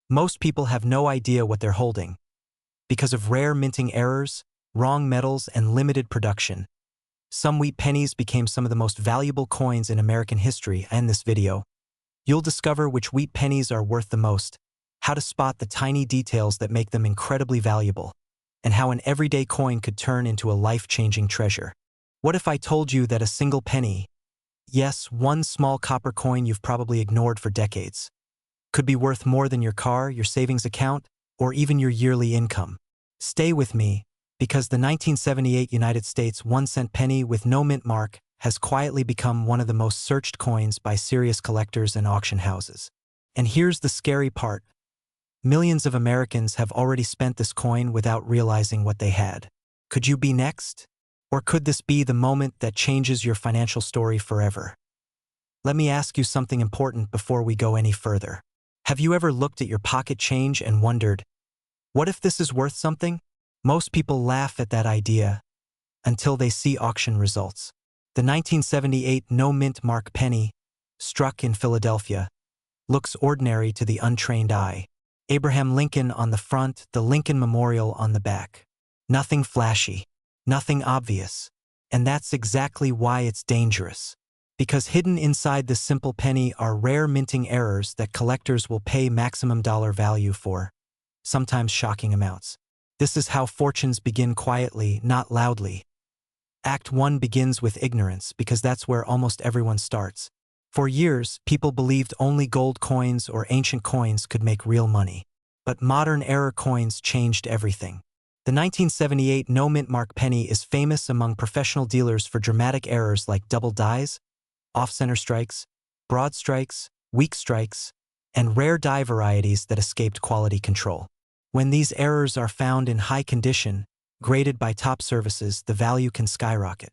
Most people have no idea what they're holding. Because of rare minting errors, wrong metals, and limited production, some wheat pennies became some of the most valuable coins in American history. In this video, you'll discover which wheat pennies are worth the most, how to spot the tiny details that make them incredibly valuable, and how an everyday coin could turn into a life-changing treasure. What if I told you that a single penny, yes, one small copper coin you've probably ignored for decades, could be worth more than your car, your savings account, or even your yearly income? Stay with me, because the 1978 United States 1-cent penny with no mint mark has quietly become one of the most searched coins by serious collectors and auction houses. And here's the scary part. Millions of Americans have already spent this coin without realizing what they had. Could you be next? Or could this be the moment that changes your financial story forever? Let me ask you something important before we go any further. Have you ever looked at your pocket change and wondered, what if this is worth something? Most people laugh at that idea until they see auction results. The 1978 no-mint mark penny, struck in Philadelphia, looks ordinary to the untrained eye. Abraham Lincoln on the front, the Lincoln Memorial on the back. Nothing flashy, nothing obvious. And that's exactly why it's dangerous. Because hidden inside this simple penny are rare minting errors that collectors will pay maximum dollar value for, sometimes shocking amounts. This is how fortunes begin quietly, not loudly. Act 1 begins with ignorance, because that's where almost everyone starts. For years, people believed only gold coins or ancient coins could make real money. But modern era coins changed everything. The 1978 no-mint mark penny is famous among professional dealers for dramatic errors like double dies, off-center strikes, broad strikes, weak strikes, and rare die varieties that escaped quality control. When these errors are found in high condition, graded by top services, the value can skyrocket.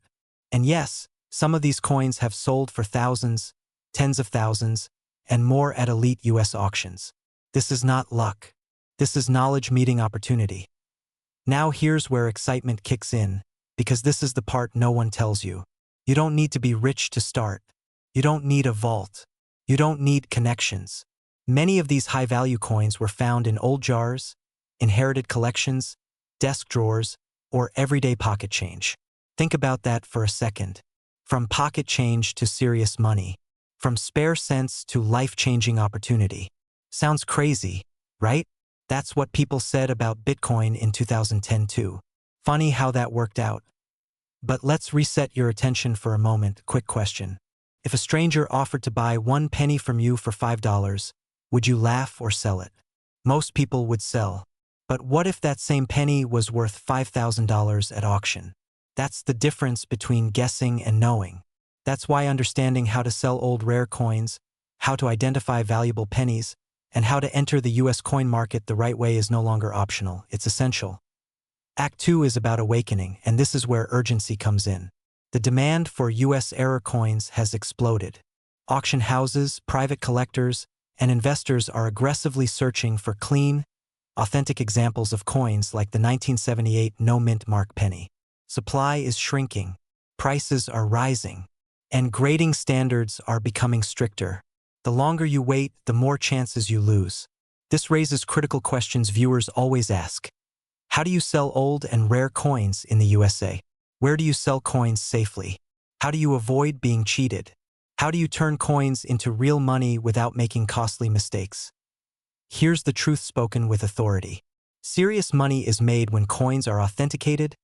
And yes, some of these coins have sold for thousands, tens of thousands, and more at elite US auctions. This is not luck. This is knowledge meeting opportunity. Now here's where excitement kicks in, because this is the part no one tells you. You don't need to be rich to start. You don't need a vault. You don't need connections. Many of these high-value coins were found in old jars, inherited collections, desk drawers, or everyday pocket change. Think about that for a second. From pocket change to serious money. From spare cents to life-changing opportunity. Sounds crazy, right? That's what people said about Bitcoin in 2010 too. Funny how that worked out. But let's reset your attention for a moment. Quick question. If a stranger offered to buy one penny from you for $5, would you laugh or sell it? Most people would sell. But what if that same penny was worth $5,000 at auction? That's the difference between guessing and knowing. That's why understanding how to sell old rare coins, how to identify valuable pennies, and how to enter the US coin market the right way is no longer optional, it's essential. Act 2 is about awakening, and this is where urgency comes in. The demand for US era coins has exploded. Auction houses, private collectors, and investors are aggressively searching for clean, authentic examples of coins like the 1978 no-mint mark penny. Supply is shrinking, prices are rising, and grading standards are becoming stricter. The longer you wait, the more chances you lose. This raises critical questions viewers always ask. How do you sell old and rare coins in the USA? Where do you sell coins safely? How do you avoid being cheated? How do you turn coins into real money without making costly mistakes? Here's the truth spoken with authority. Serious money is made when coins are authenticated,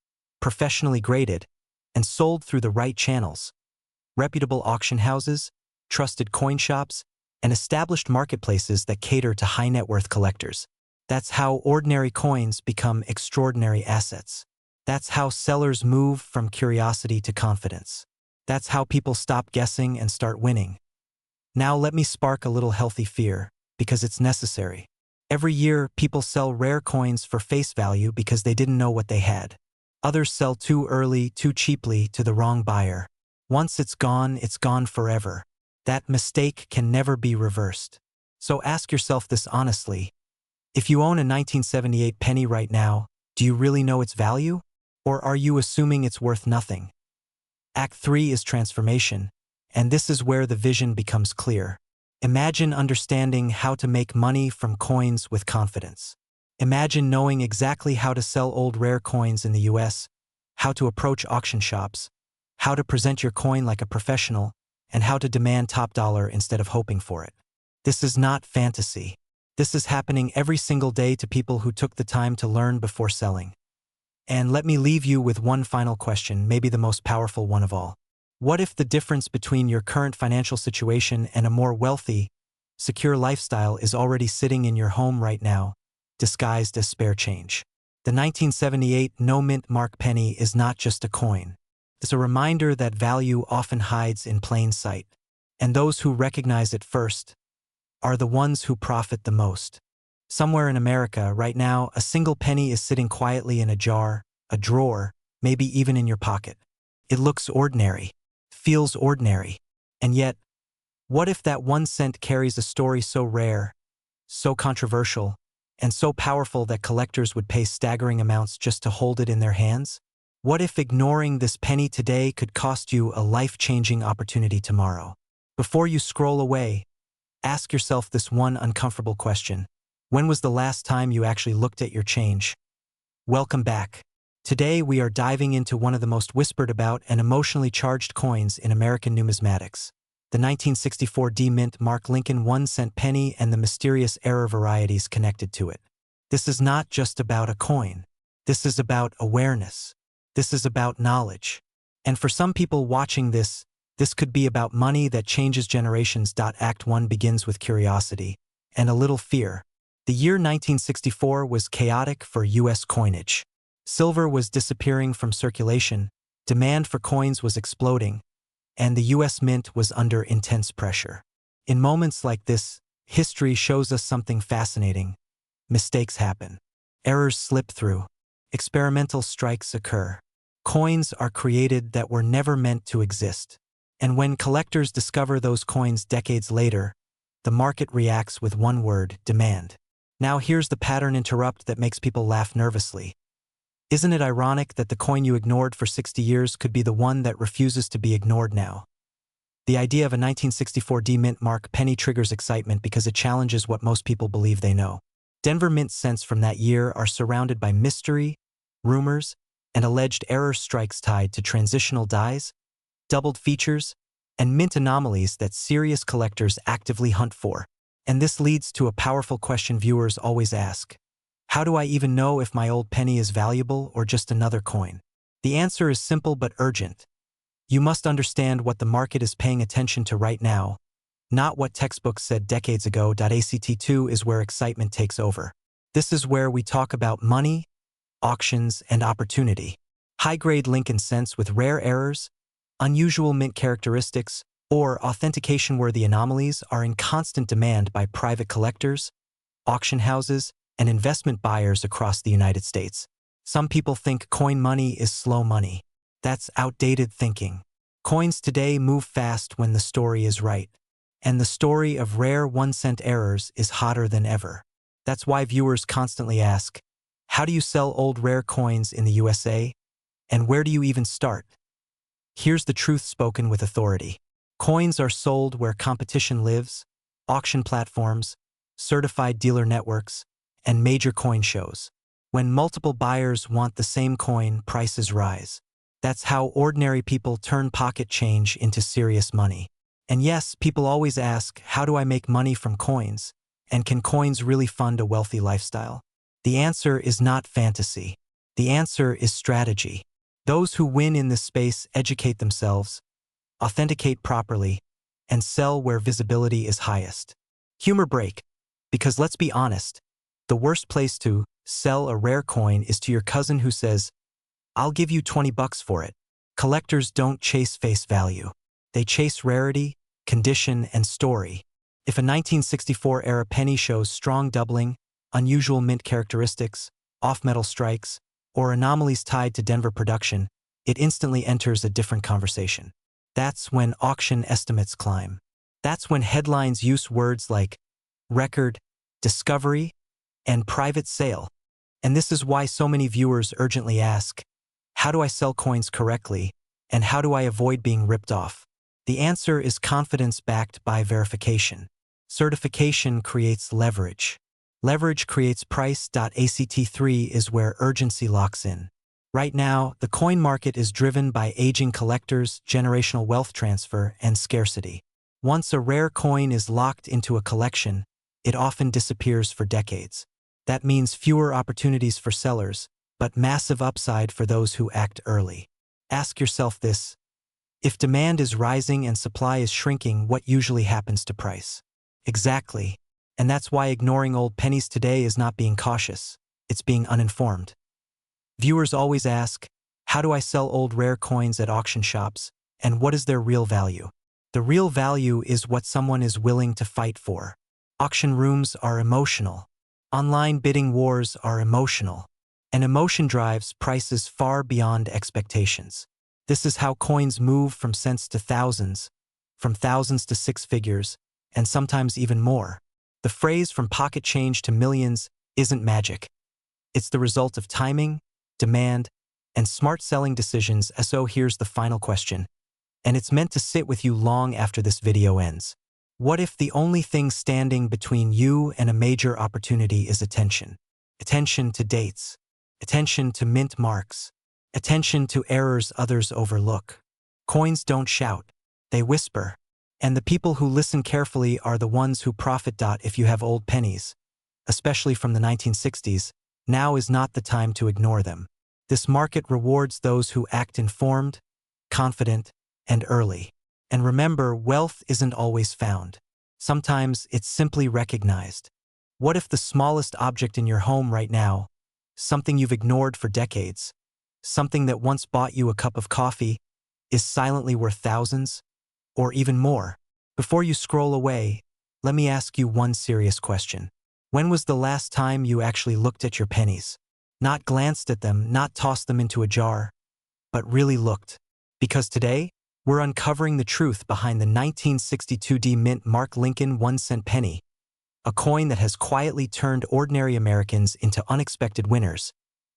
professionally graded, and sold through the right channels. Reputable auction houses, trusted coin shops, and established marketplaces that cater to high-net-worth collectors. That's how ordinary coins become extraordinary assets. That's how sellers move from curiosity to confidence. That's how people stop guessing and start winning. Now let me spark a little healthy fear, because it's necessary. Every year, people sell rare coins for face value because they didn't know what they had. Others sell too early, too cheaply to the wrong buyer. Once it's gone forever. That mistake can never be reversed. So ask yourself this honestly. If you own a 1978 penny right now, do you really know its value? Or are you assuming it's worth nothing? Act 3 is transformation, and this is where the vision becomes clear. Imagine understanding how to make money from coins with confidence. Imagine knowing exactly how to sell old rare coins in the US, how to approach auction shops, how to present your coin like a professional, and how to demand top dollar instead of hoping for it. This is not fantasy. This is happening every single day to people who took the time to learn before selling. And let me leave you with one final question, maybe the most powerful one of all. What if the difference between your current financial situation and a more wealthy, secure lifestyle is already sitting in your home right now, disguised as spare change? The 1978 no-mint mark penny is not just a coin. It's a reminder that value often hides in plain sight, and those who recognize it first are the ones who profit the most. Somewhere in America, right now, a single penny is sitting quietly in a jar, a drawer, maybe even in your pocket. It looks ordinary, feels ordinary, and yet, what if that 1 cent carries a story so rare, so controversial, and so powerful that collectors would pay staggering amounts just to hold it in their hands? What if ignoring this penny today could cost you a life-changing opportunity tomorrow? Before you scroll away, ask yourself this one uncomfortable question. When was the last time you actually looked at your change? Welcome back. Today we are diving into one of the most whispered about and emotionally charged coins in American numismatics, the 1964 D-Mint Mark Lincoln 1-cent penny and the mysterious error varieties connected to it. This is not just about a coin. This is about awareness. This is about knowledge. And for some people watching this could be about money that changes generations. Act 1 begins with curiosity and a little fear. The year 1964 was chaotic for U.S. coinage. Silver was disappearing from circulation, demand for coins was exploding, and the U.S. Mint was under intense pressure. In moments like this, history shows us something fascinating. Mistakes happen. Errors slip through. Experimental strikes occur. Coins are created that were never meant to exist. And when collectors discover those coins decades later, the market reacts with one word: demand. Now here's the pattern interrupt that makes people laugh nervously. Isn't it ironic that the coin you ignored for 60 years could be the one that refuses to be ignored now? The idea of a 1964 D-Mint mark penny triggers excitement because it challenges what most people believe they know. Denver Mint cents from that year are surrounded by mystery, rumors, and alleged error strikes tied to transitional dies, doubled features, and mint anomalies that serious collectors actively hunt for. And this leads to a powerful question viewers always ask. How do I even know if my old penny is valuable or just another coin? The answer is simple but urgent. You must understand what the market is paying attention to right now, not what textbooks said decades ago. Act 2 is where excitement takes over. This is where we talk about money, auctions, and opportunity. High-grade Lincoln cents with rare errors, unusual mint characteristics, or authentication-worthy anomalies are in constant demand by private collectors, auction houses, and investment buyers across the United States. Some people think coin money is slow money. That's outdated thinking. Coins today move fast when the story is right. And the story of rare 1-cent errors is hotter than ever. That's why viewers constantly ask, how do you sell old rare coins in the USA? And where do you even start? Here's the truth spoken with authority. Coins are sold where competition lives: auction platforms, certified dealer networks, and major coin shows. When multiple buyers want the same coin, prices rise. That's how ordinary people turn pocket change into serious money. And yes, people always ask, how do I make money from coins? And can coins really fund a wealthy lifestyle? The answer is not fantasy. The answer is strategy. Those who win in this space educate themselves, authenticate properly, and sell where visibility is highest. Humor break, because let's be honest, the worst place to sell a rare coin is to your cousin who says, I'll give you $20 for it. Collectors don't chase face value. They chase rarity, condition, and story. If a 1964-era penny shows strong doubling, unusual mint characteristics, off-metal strikes, or anomalies tied to Denver production, it instantly enters a different conversation. That's when auction estimates climb. That's when headlines use words like record, discovery, and private sale. And this is why so many viewers urgently ask, how do I sell coins correctly, and how do I avoid being ripped off? The answer is confidence backed by verification. Certification creates leverage. Leverage creates price. Act3 is where urgency locks in. Right now, the coin market is driven by aging collectors, generational wealth transfer, and scarcity. Once a rare coin is locked into a collection, it often disappears for decades. That means fewer opportunities for sellers, but massive upside for those who act early. Ask yourself this: if demand is rising and supply is shrinking, what usually happens to price? Exactly. And that's why ignoring old pennies today is not being cautious, it's being uninformed. Viewers always ask, how do I sell old rare coins at auction shops, and what is their real value? The real value is what someone is willing to fight for. Auction rooms are emotional. Online bidding wars are emotional. And emotion drives prices far beyond expectations. This is how coins move from cents to thousands, from thousands to six figures, and sometimes even more. The phrase "from pocket change to millions" isn't magic. It's the result of timing, demand, and smart selling decisions. So here's the final question, and it's meant to sit with you long after this video ends. What if the only thing standing between you and a major opportunity is attention? Attention to dates, attention to mint marks, attention to errors others overlook. Coins don't shout, they whisper. And the people who listen carefully are the ones who profit. If you have old pennies, especially from the 1960s, now is not the time to ignore them. This market rewards those who act informed, confident, and early. And remember, wealth isn't always found. Sometimes it's simply recognized. What if the smallest object in your home right now, something you've ignored for decades, something that once bought you a cup of coffee, is silently worth thousands? Or even more? Before you scroll away, let me ask you one serious question. When was the last time you actually looked at your pennies? Not glanced at them, not tossed them into a jar, but really looked. Because today, we're uncovering the truth behind the 1962 mint Mark Lincoln 1-cent penny, a coin that has quietly turned ordinary Americans into unexpected winners,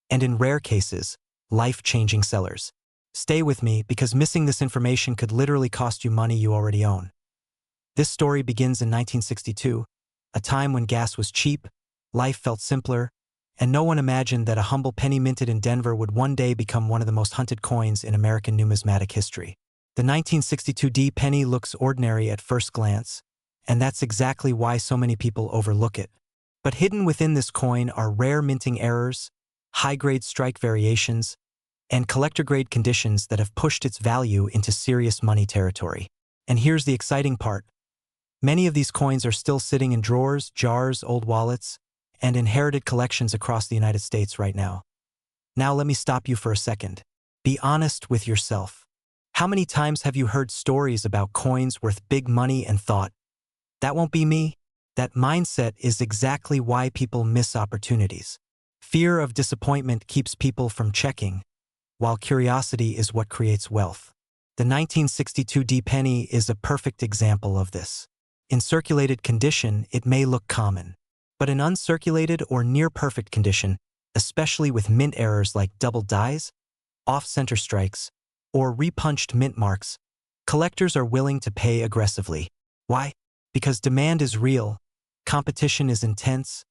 and in rare cases, life-changing sellers. Stay with me, because missing this information could literally cost you money you already own. This story begins in 1962, a time when gas was cheap, life felt simpler, and no one imagined that a humble penny minted in Denver would one day become one of the most hunted coins in American numismatic history. The 1962 penny looks ordinary at first glance, and that's exactly why so many people overlook it. But hidden within this coin are rare minting errors, high-grade strike variations, and collector-grade conditions that have pushed its value into serious money territory. And here's the exciting part. Many of these coins are still sitting in drawers, jars, old wallets, and inherited collections across the United States right now. Now let me stop you for a second. Be honest with yourself. How many times have you heard stories about coins worth big money and thought, that won't be me? That mindset is exactly why people miss opportunities. Fear of disappointment keeps people from checking, while curiosity is what creates wealth. The 1962 penny is a perfect example of this. In circulated condition, it may look common. But in uncirculated or near-perfect condition, especially with mint errors like double dies, off-center strikes, or repunched mint marks, collectors are willing to pay aggressively. Why? Because demand is real, competition is intense,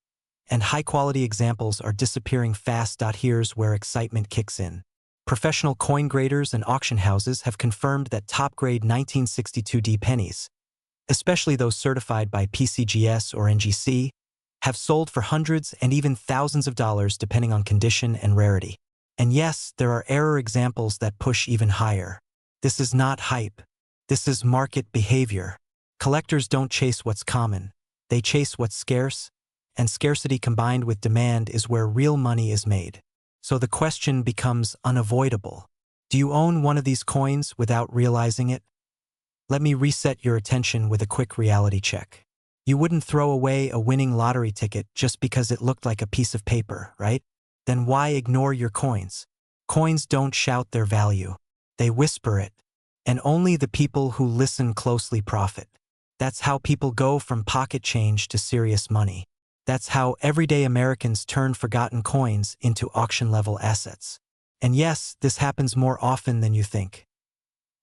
and high-quality examples are disappearing fast. Here's where excitement kicks in. Professional coin graders and auction houses have confirmed that top-grade 1962 pennies, especially those certified by PCGS or NGC, have sold for hundreds and even thousands of dollars depending on condition and rarity. And yes, there are error examples that push even higher. This is not hype. This is market behavior. Collectors don't chase what's common. They chase what's scarce, and scarcity combined with demand is where real money is made. So the question becomes unavoidable. Do you own one of these coins without realizing it? Let me reset your attention with a quick reality check. You wouldn't throw away a winning lottery ticket just because it looked like a piece of paper, right? Then why ignore your coins? Coins don't shout their value. They whisper it. And only the people who listen closely profit. That's how people go from pocket change to serious money. That's how everyday Americans turn forgotten coins into auction-level assets. And yes, this happens more often than you think.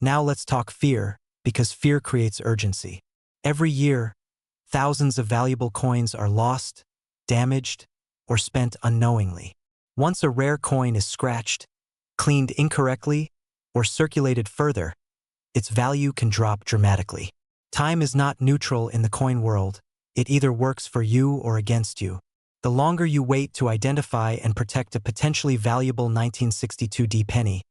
Now let's talk fear, because fear creates urgency. Every year, Thousands of valuable coins are lost, damaged, or spent unknowingly. Once a rare coin is scratched, cleaned incorrectly, or circulated further, its value can drop dramatically. Time is not neutral in the coin world. It either works for you or against you. The longer you wait to identify and protect a potentially valuable 1962D penny,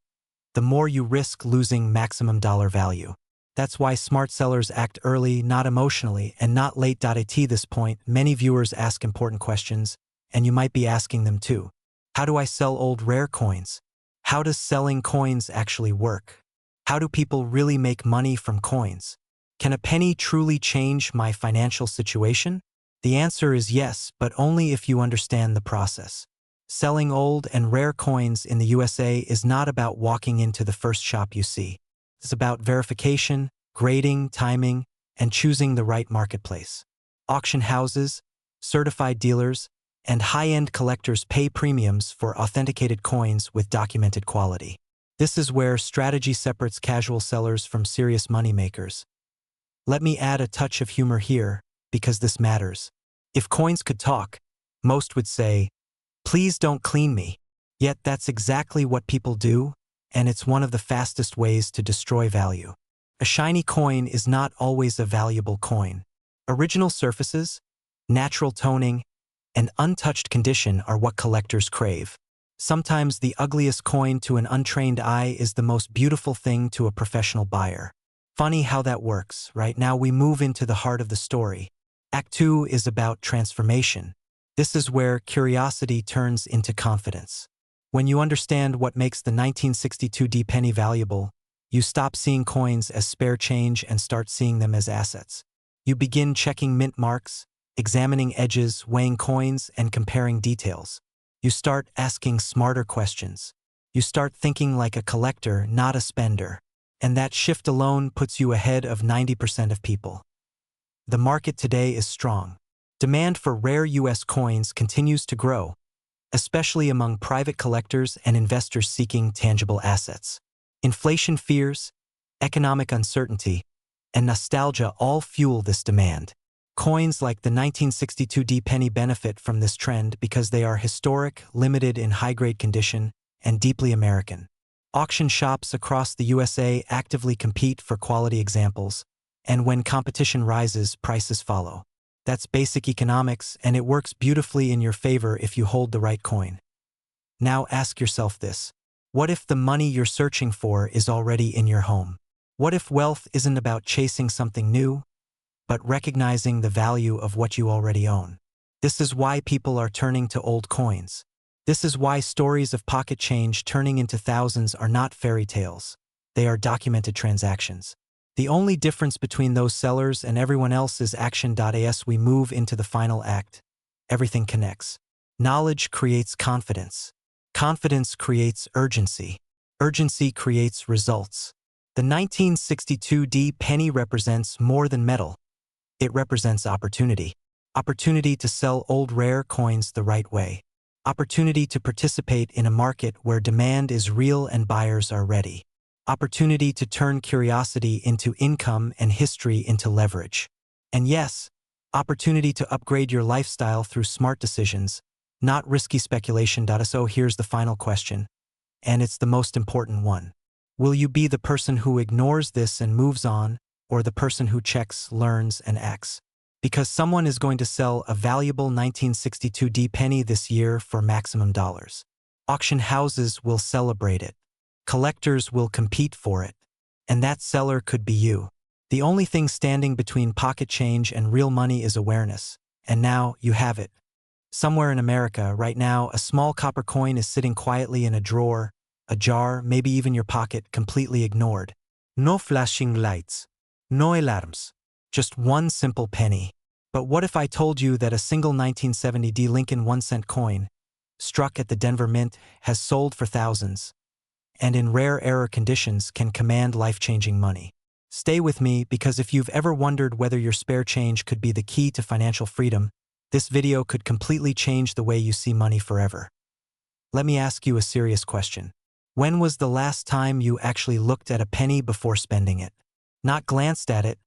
the more you risk losing maximum dollar value. That's why smart sellers act early, not emotionally, and not late. At this point, many viewers ask important questions, and you might be asking them too. How do I sell old rare coins? How does selling coins actually work? How do people really make money from coins? Can a penny truly change my financial situation? The answer is yes, but only if you understand the process. Selling old and rare coins in the USA is not about walking into the first shop you see. It's about verification, grading, timing, and choosing the right marketplace. Auction houses, certified dealers, and high-end collectors pay premiums for authenticated coins with documented quality. This is where strategy separates casual sellers from serious moneymakers. Let me add a touch of humor here, because this matters. If coins could talk, most would say, "Please don't clean me." Yet that's exactly what people do, and it's one of the fastest ways to destroy value. A shiny coin is not always a valuable coin. Original surfaces, natural toning, and untouched condition are what collectors crave. Sometimes the ugliest coin to an untrained eye is the most beautiful thing to a professional buyer. Funny how that works, right? Now we move into the heart of the story. Act 2 is about transformation. This is where curiosity turns into confidence. When you understand what makes the 1962D penny valuable, you stop seeing coins as spare change and start seeing them as assets. You begin checking mint marks, examining edges, weighing coins, and comparing details. You start asking smarter questions. You start thinking like a collector, not a spender. And that shift alone puts you ahead of 90% of people. The market today is strong. Demand for rare U.S. coins continues to grow, especially among private collectors and investors seeking tangible assets. Inflation fears, economic uncertainty, and nostalgia all fuel this demand. Coins like the 1962D penny benefit from this trend because they are historic, limited in high-grade condition, and deeply American. Auction shops across the USA actively compete for quality examples, and when competition rises, prices follow. That's basic economics, and it works beautifully in your favor if you hold the right coin. Now ask yourself this. What if the money you're searching for is already in your home? What if wealth isn't about chasing something new, but recognizing the value of what you already own? This is why people are turning to old coins. This is why stories of pocket change turning into thousands are not fairy tales. They are documented transactions. The only difference between those sellers and everyone else is action. As we move into the final act, everything connects. Knowledge creates confidence. Confidence creates urgency. Urgency creates results. The 1962D penny represents more than metal. It represents opportunity. Opportunity to sell old rare coins the right way. Opportunity to participate in a market where demand is real and buyers are ready. Opportunity to turn curiosity into income and history into leverage. And yes, opportunity to upgrade your lifestyle through smart decisions, not risky speculation. So here's the final question, and it's the most important one. Will you be the person who ignores this and moves on, or the person who checks, learns, and acts? Because someone is going to sell a valuable 1962D penny this year for maximum dollars. Auction houses will celebrate it. Collectors will compete for it. And that seller could be you. The only thing standing between pocket change and real money is awareness. And now you have it. Somewhere in America, right now, a small copper coin is sitting quietly in a drawer, a jar, maybe even your pocket, completely ignored. No flashing lights. No alarms. Just one simple penny. But what if I told you that a single 1970D Lincoln 1-cent coin, struck at the Denver Mint, has sold for thousands, and in rare error conditions can command life-changing money? Stay with me, because if you've ever wondered whether your spare change could be the key to financial freedom, this video could completely change the way you see money forever. Let me ask you a serious question. When was the last time you actually looked at a penny before spending it? Not glanced at it,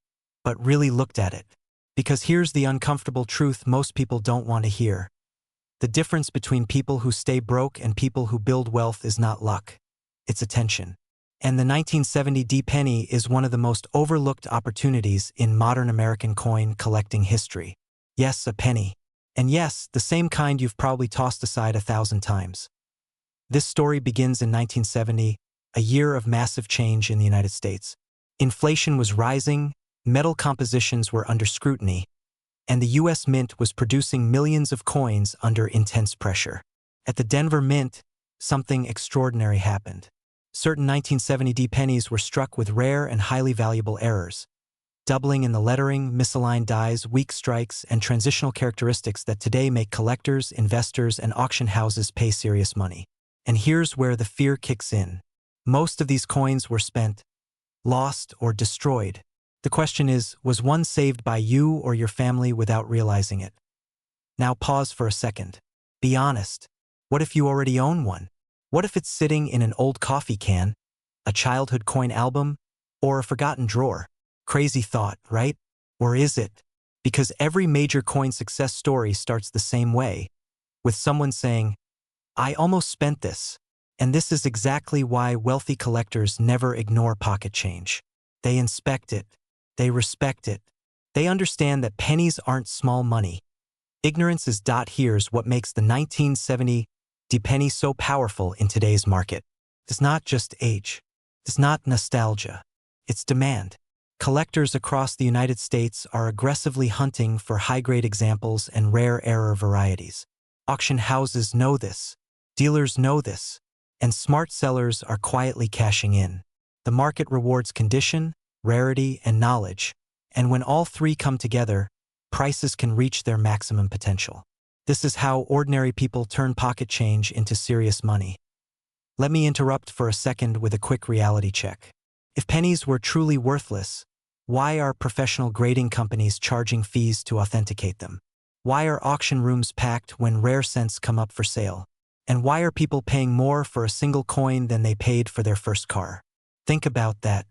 but really looked at it. Because here's the uncomfortable truth most people don't want to hear. The difference between people who stay broke and people who build wealth is not luck. It's attention. And the 1970 D penny is one of the most overlooked opportunities in modern American coin collecting history. Yes, a penny. And yes, the same kind you've probably tossed aside 1,000 times. This story begins in 1970, a year of massive change in the United States. Inflation was rising, metal compositions were under scrutiny, and the U.S. Mint was producing millions of coins under intense pressure. At the Denver Mint, something extraordinary happened. Certain 1970 D pennies were struck with rare and highly valuable errors, doubling in the lettering, misaligned dies, weak strikes, and transitional characteristics that today make collectors, investors, and auction houses pay serious money. And here's where the fear kicks in. Most of these coins were spent, lost, or destroyed. The question is, was one saved by you or your family without realizing it? Now pause for a second. Be honest. What if you already own one? What if it's sitting in an old coffee can, a childhood coin album, or a forgotten drawer? Crazy thought, right? Or is it? Because every major coin success story starts the same way, with someone saying, "I almost spent this." And this is exactly why wealthy collectors never ignore pocket change. They inspect it. They respect it. They understand that pennies aren't small money. Ignorance is. Here's what makes the 1970 D penny so powerful in today's market. It's not just age. It's not nostalgia. It's demand. Collectors across the United States are aggressively hunting for high-grade examples and rare error varieties. Auction houses know this. Dealers know this. And smart sellers are quietly cashing in. The market rewards condition, rarity, and knowledge, and when all three come together, prices can reach their maximum potential. This is how ordinary people turn pocket change into serious money. Let me interrupt for a second with a quick reality check. If pennies were truly worthless, why are professional grading companies charging fees to authenticate them? Why are auction rooms packed when rare cents come up for sale? And why are people paying more for a single coin than they paid for their first car? Think about that.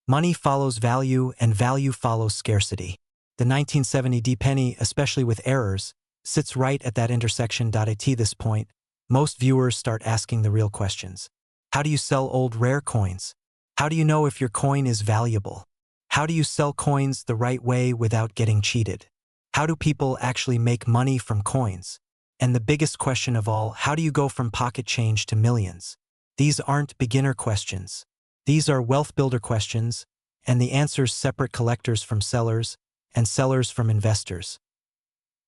Money follows value, and value follows scarcity. The 1970 D penny, especially with errors, sits right at that intersection. At this point, most viewers start asking the real questions. How do you sell old rare coins? How do you know if your coin is valuable? How do you sell coins the right way without getting cheated? How do people actually make money from coins? And the biggest question of all, how do you go from pocket change to millions? These aren't beginner questions. These are wealth builder questions, and the answers separate collectors from sellers and sellers from investors.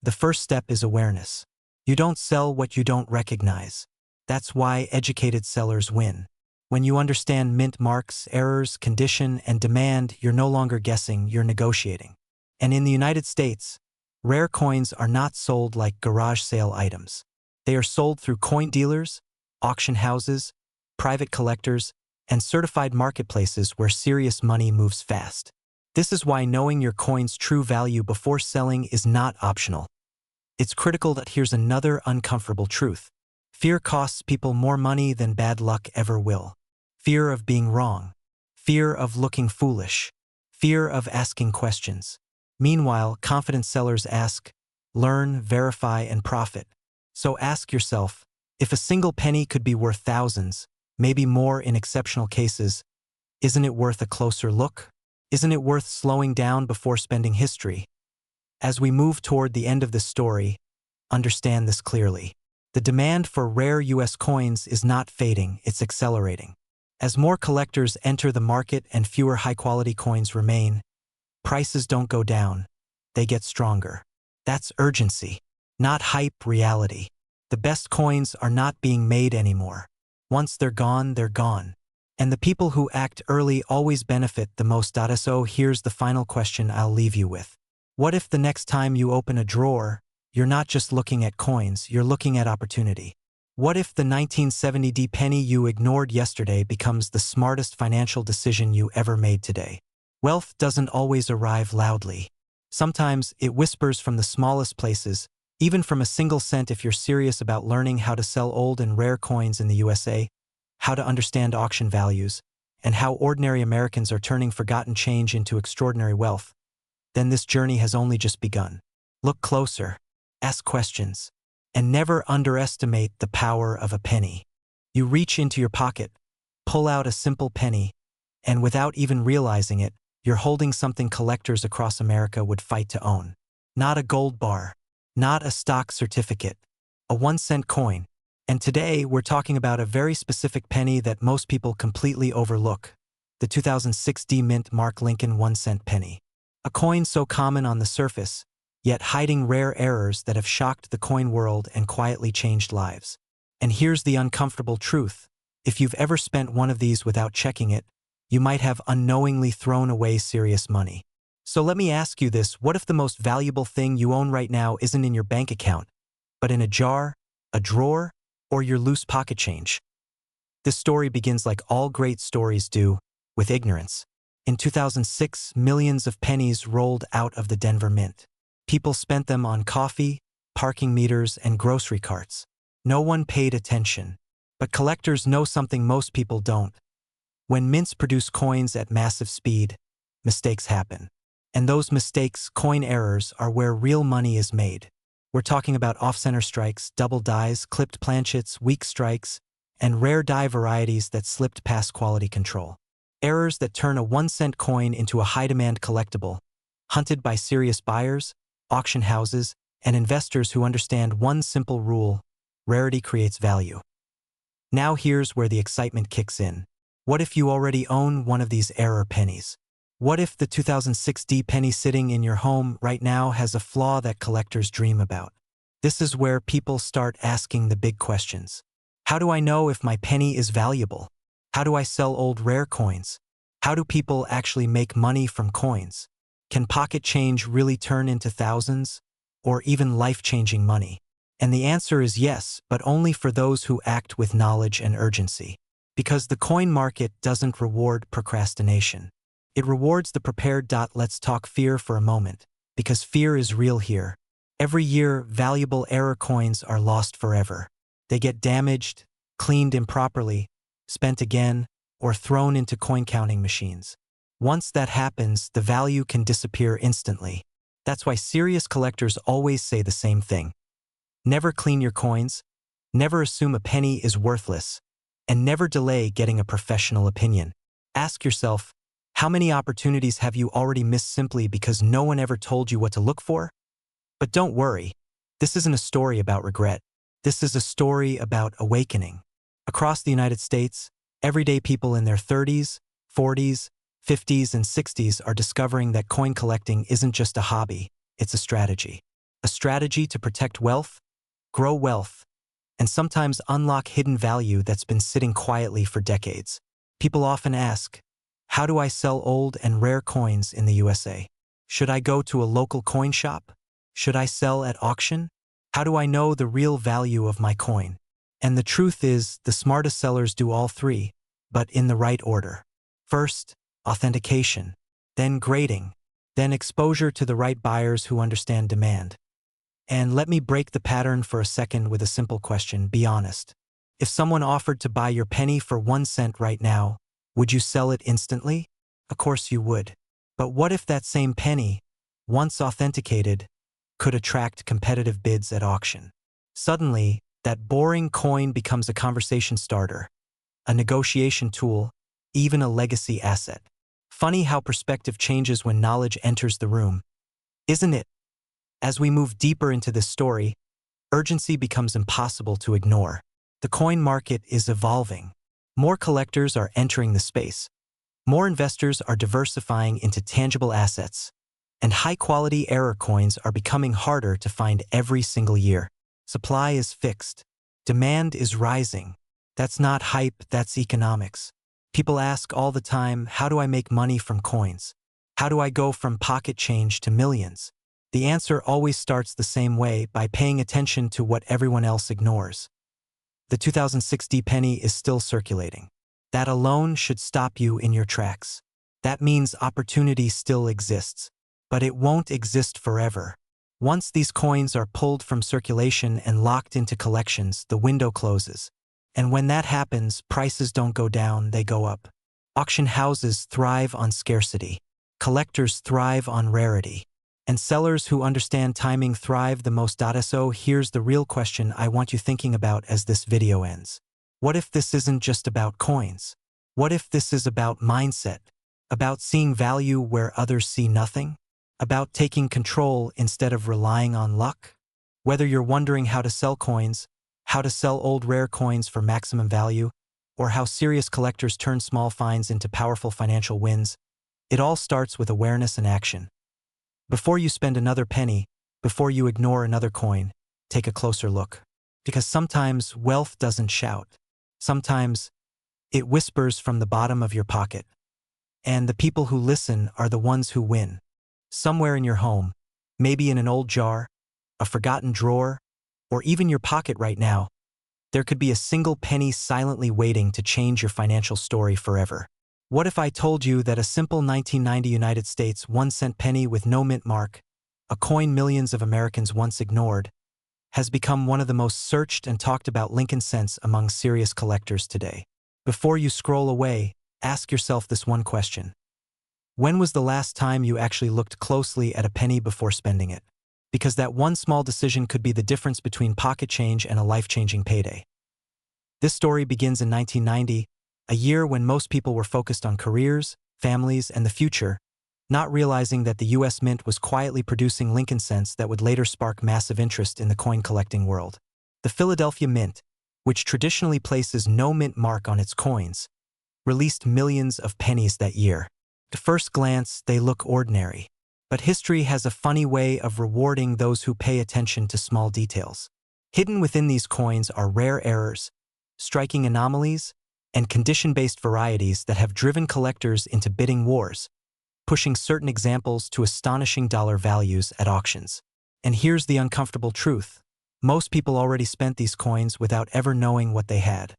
The first step is awareness. You don't sell what you don't recognize. That's why educated sellers win. When you understand mint marks, errors, condition, and demand, you're no longer guessing, you're negotiating. And in the United States, rare coins are not sold like garage sale items. They are sold through coin dealers, auction houses, private collectors, and certified marketplaces where serious money moves fast. This is why knowing your coin's true value before selling is not optional. It's critical. That here's another uncomfortable truth. Fear costs people more money than bad luck ever will. Fear of being wrong. Fear of looking foolish. Fear of asking questions. Meanwhile, confident sellers ask, learn, verify, and profit. So ask yourself, if a single penny could be worth thousands, maybe more in exceptional cases, isn't it worth a closer look? Isn't it worth slowing down before spending history? As we move toward the end of this story, understand this clearly. The demand for rare U.S. coins is not fading, it's accelerating. As more collectors enter the market and fewer high-quality coins remain, prices don't go down, they get stronger. That's urgency, not hype, reality. The best coins are not being made anymore. Once they're gone, they're gone. And the people who act early always benefit the most. So here's the final question I'll leave you with. What if the next time you open a drawer, you're not just looking at coins, you're looking at opportunity? What if the 1970 D penny you ignored yesterday becomes the smartest financial decision you ever made today? Wealth doesn't always arrive loudly. Sometimes it whispers from the smallest places, even from a single cent. If you're serious about learning how to sell old and rare coins in the USA, how to understand auction values, and how ordinary Americans are turning forgotten change into extraordinary wealth, then this journey has only just begun. Look closer, ask questions, and never underestimate the power of a penny. You reach into your pocket, pull out a simple penny, and without even realizing it, you're holding something collectors across America would fight to own. Not a gold bar, not a stock certificate, a 1-cent coin. And today, we're talking about a very specific penny that most people completely overlook, the 2006 D-Mint Mark Lincoln 1-cent penny. A coin so common on the surface, yet hiding rare errors that have shocked the coin world and quietly changed lives. And here's the uncomfortable truth. If you've ever spent one of these without checking it, you might have unknowingly thrown away serious money. So let me ask you this, what if the most valuable thing you own right now isn't in your bank account, but in a jar, a drawer, or your loose pocket change? This story begins like all great stories do, with ignorance. In 2006, millions of pennies rolled out of the Denver Mint. People spent them on coffee, parking meters, and grocery carts. No one paid attention. But collectors know something most people don't. When mints produce coins at massive speed, mistakes happen. And those mistakes, coin errors, are where real money is made. We're talking about off-center strikes, double dies, clipped planchets, weak strikes, and rare die varieties that slipped past quality control. Errors that turn a 1-cent coin into a high-demand collectible, hunted by serious buyers, auction houses, and investors who understand one simple rule: rarity creates value. Now here's where the excitement kicks in. What if you already own one of these error pennies? What if the 2006 D penny sitting in your home right now has a flaw that collectors dream about? This is where people start asking the big questions. How do I know if my penny is valuable? How do I sell old rare coins? How do people actually make money from coins? Can pocket change really turn into thousands, or even life-changing money? And the answer is yes, but only for those who act with knowledge and urgency. Because the coin market doesn't reward procrastination. It rewards the prepared. Let's talk fear for a moment, because fear is real here. Every year, valuable error coins are lost forever. They get damaged, cleaned improperly, spent again, or thrown into coin counting machines. Once that happens, the value can disappear instantly. That's why serious collectors always say the same thing. Never clean your coins, never assume a penny is worthless, and never delay getting a professional opinion. Ask yourself, how many opportunities have you already missed simply because no one ever told you what to look for? But don't worry, this isn't a story about regret. This is a story about awakening. Across the United States, everyday people in their 30s, 40s, 50s, and 60s are discovering that coin collecting isn't just a hobby, it's a strategy. A strategy to protect wealth, grow wealth, and sometimes unlock hidden value that's been sitting quietly for decades. People often ask, how do I sell old and rare coins in the USA? Should I go to a local coin shop? Should I sell at auction? How do I know the real value of my coin? And the truth is, the smartest sellers do all three, but in the right order. First, authentication, then grading, then exposure to the right buyers who understand demand. And let me break the pattern for a second with a simple question. Be honest. If someone offered to buy your penny for 1 cent right now, would you sell it instantly? Of course you would. But what if that same penny, once authenticated, could attract competitive bids at auction? Suddenly, that boring coin becomes a conversation starter, a negotiation tool, even a legacy asset. Funny how perspective changes when knowledge enters the room, isn't it? As we move deeper into this story, urgency becomes impossible to ignore. The coin market is evolving. More collectors are entering the space. More investors are diversifying into tangible assets. And high-quality error coins are becoming harder to find every single year. Supply is fixed. Demand is rising. That's not hype, that's economics. People ask all the time, how do I make money from coins? How do I go from pocket change to millions? The answer always starts the same way, by paying attention to what everyone else ignores. The 2006 D penny is still circulating. That alone should stop you in your tracks. That means opportunity still exists. But it won't exist forever. Once these coins are pulled from circulation and locked into collections, the window closes. And when that happens, prices don't go down, they go up. Auction houses thrive on scarcity. Collectors thrive on rarity. And sellers who understand timing thrive the most. So here's the real question I want you thinking about as this video ends. What if this isn't just about coins? What if this is about mindset? About seeing value where others see nothing? About taking control instead of relying on luck? Whether you're wondering how to sell coins, how to sell old rare coins for maximum value, or how serious collectors turn small finds into powerful financial wins, it all starts with awareness and action. Before you spend another penny, before you ignore another coin, take a closer look. Because sometimes wealth doesn't shout. Sometimes it whispers from the bottom of your pocket. And the people who listen are the ones who win. Somewhere in your home, maybe in an old jar, a forgotten drawer, or even your pocket right now, there could be a single penny silently waiting to change your financial story forever. What if I told you that a simple 1990 United States 1-cent penny with no mint mark, a coin millions of Americans once ignored, has become one of the most searched and talked about Lincoln cents among serious collectors today? Before you scroll away, ask yourself this one question. When was the last time you actually looked closely at a penny before spending it? Because that one small decision could be the difference between pocket change and a life-changing payday. This story begins in 1990, a year when most people were focused on careers, families, and the future, not realizing that the U.S. Mint was quietly producing Lincoln cents that would later spark massive interest in the coin-collecting world. The Philadelphia Mint, which traditionally places no mint mark on its coins, released millions of pennies that year. At first glance, they look ordinary. But history has a funny way of rewarding those who pay attention to small details. Hidden within these coins are rare errors, striking anomalies, and condition-based varieties that have driven collectors into bidding wars, pushing certain examples to astonishing dollar values at auctions. And here's the uncomfortable truth. Most people already spent these coins without ever knowing what they had.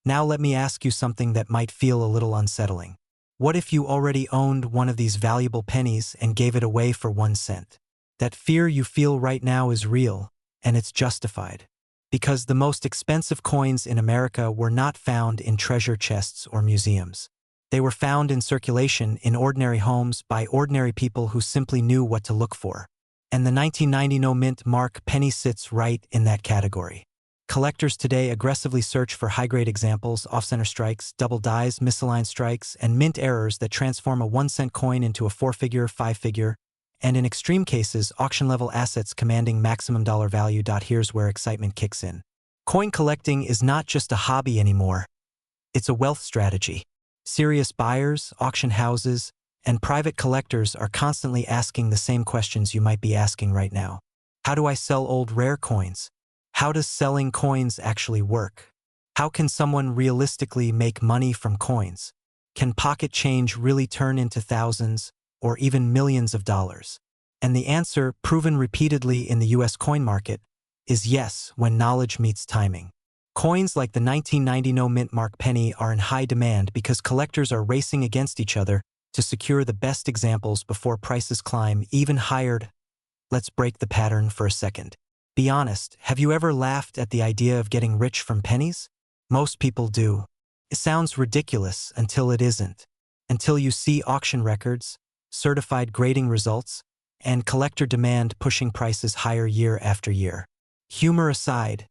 Now let me ask you something that might feel a little unsettling. What if you already owned one of these valuable pennies and gave it away for 1 cent? That fear you feel right now is real, and it's justified. Because the most expensive coins in America were not found in treasure chests or museums. They were found in circulation in ordinary homes by ordinary people who simply knew what to look for. And the 1990 no mint mark penny sits right in that category. Collectors today aggressively search for high-grade examples, off-center strikes, double dies, misaligned strikes, and mint errors that transform a 1-cent coin into a 4-figure, 5-figure, and in extreme cases, auction-level assets commanding maximum dollar value. Here's where excitement kicks in. Coin collecting is not just a hobby anymore. It's a wealth strategy. Serious buyers, auction houses, and private collectors are constantly asking the same questions you might be asking right now. How do I sell old rare coins? How does selling coins actually work? How can someone realistically make money from coins? Can pocket change really turn into thousands or even millions of dollars? And the answer, proven repeatedly in the US coin market, is yes when knowledge meets timing. Coins like the 1990 no mint mark penny are in high demand because collectors are racing against each other to secure the best examples before prices climb even higher. Let's break the pattern for a second. Be honest, have you ever laughed at the idea of getting rich from pennies? Most people do. It sounds ridiculous until it isn't. Until you see auction records, certified grading results, and collector demand pushing prices higher year after year. Humor aside,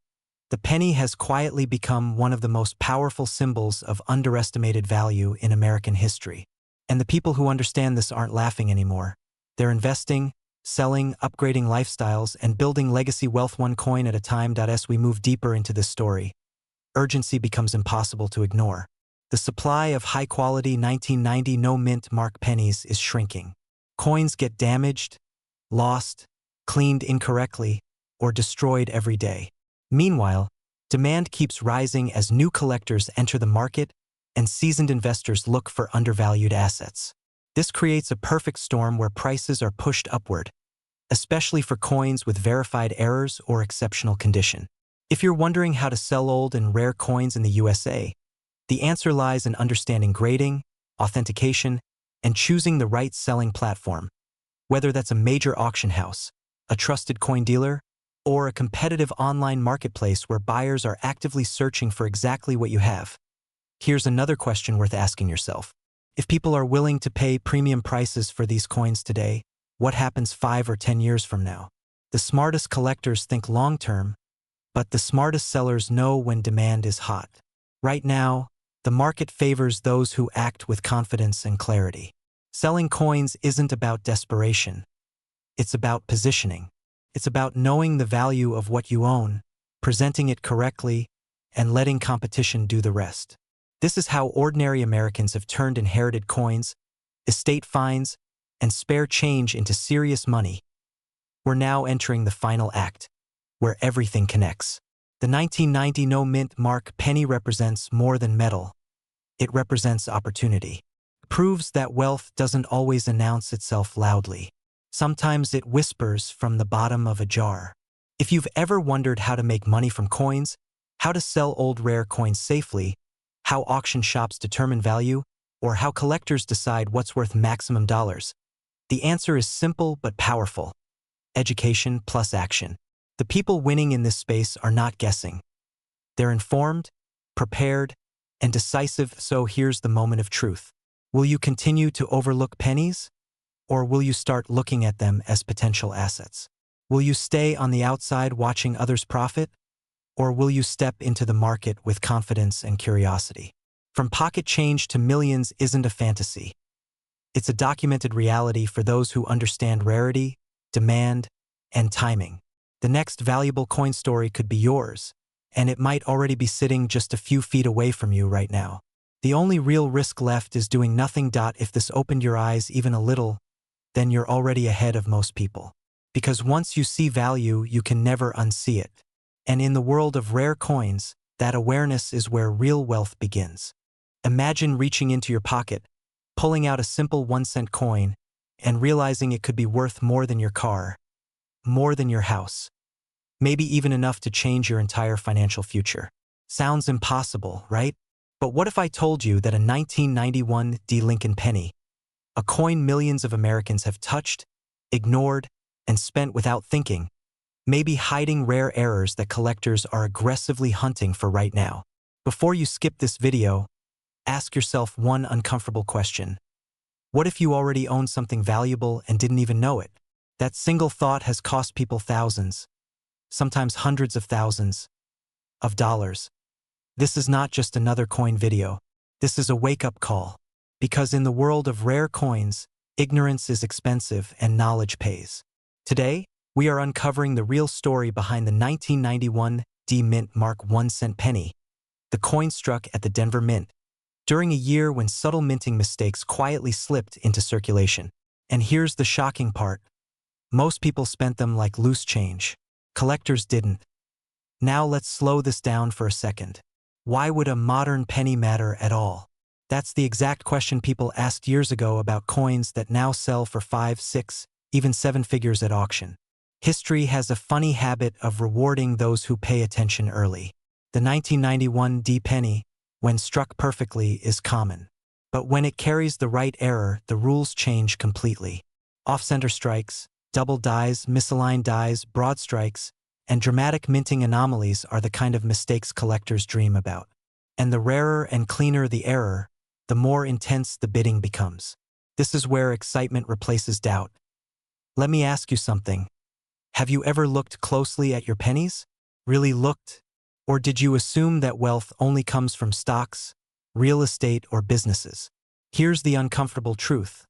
the penny has quietly become one of the most powerful symbols of underestimated value in American history. And the people who understand this aren't laughing anymore. They're investing, selling, upgrading lifestyles, and building legacy wealth one coin at a time. As we move deeper into this story, urgency becomes impossible to ignore. The supply of high-quality 1990 no mint mark pennies is shrinking. Coins get damaged, lost, cleaned incorrectly, or destroyed every day. Meanwhile, demand keeps rising as new collectors enter the market and seasoned investors look for undervalued assets. This creates a perfect storm where prices are pushed upward, especially for coins with verified errors or exceptional condition. If you're wondering how to sell old and rare coins in the USA, the answer lies in understanding grading, authentication, and choosing the right selling platform, whether that's a major auction house, a trusted coin dealer, or a competitive online marketplace where buyers are actively searching for exactly what you have. Here's another question worth asking yourself. If people are willing to pay premium prices for these coins today, what happens 5 or 10 years from now? The smartest collectors think long-term, but the smartest sellers know when demand is hot. Right now, the market favors those who act with confidence and clarity. Selling coins isn't about desperation. It's about positioning. It's about knowing the value of what you own, presenting it correctly, and letting competition do the rest. This is how ordinary Americans have turned inherited coins, estate fines, and spare change into serious money. We're now entering the final act, where everything connects. The 1990 no-mint mark penny represents more than metal. It represents opportunity. It proves that wealth doesn't always announce itself loudly. Sometimes it whispers from the bottom of a jar. If you've ever wondered how to make money from coins, how to sell old rare coins safely, how auction shops determine value, or how collectors decide what's worth maximum dollars, the answer is simple but powerful. Education plus action. The people winning in this space are not guessing. They're informed, prepared, and decisive, so here's the moment of truth. Will you continue to overlook pennies? Or will you start looking at them as potential assets? Will you stay on the outside watching others profit? Or will you step into the market with confidence and curiosity? From pocket change to millions isn't a fantasy. It's a documented reality for those who understand rarity, demand, and timing. The next valuable coin story could be yours, and it might already be sitting just a few feet away from you right now. The only real risk left is doing nothing. If this opened your eyes even a little, then you're already ahead of most people. Because once you see value, you can never unsee it. And in the world of rare coins, that awareness is where real wealth begins. Imagine reaching into your pocket, pulling out a simple 1-cent coin, and realizing it could be worth more than your car, more than your house, maybe even enough to change your entire financial future. Sounds impossible, right? But what if I told you that a 1991 D. Lincoln penny, a coin millions of Americans have touched, ignored, and spent without thinking, may be hiding rare errors that collectors are aggressively hunting for right now? Before you skip this video, ask yourself one uncomfortable question. What if you already own something valuable and didn't even know it? That single thought has cost people thousands, sometimes hundreds of thousands, of dollars. This is not just another coin video. This is a wake-up call. Because in the world of rare coins, ignorance is expensive and knowledge pays. Today, we are uncovering the real story behind the 1991 D. Mint mark 1-cent penny, the coin struck at the Denver Mint, during a year when subtle minting mistakes quietly slipped into circulation. And here's the shocking part. Most people spent them like loose change. Collectors didn't. Now let's slow this down for a second. Why would a modern penny matter at all? That's the exact question people asked years ago about coins that now sell for 5, 6, even 7 figures at auction. History has a funny habit of rewarding those who pay attention early. The 1991 D penny, when struck perfectly, is common. But when it carries the right error, the rules change completely. Off-center strikes, double dies, misaligned dies, broad strikes, and dramatic minting anomalies are the kind of mistakes collectors dream about. And the rarer and cleaner the error, the more intense the bidding becomes. This is where excitement replaces doubt. Let me ask you something. Have you ever looked closely at your pennies? Really looked? Or did you assume that wealth only comes from stocks, real estate, or businesses? Here's the uncomfortable truth.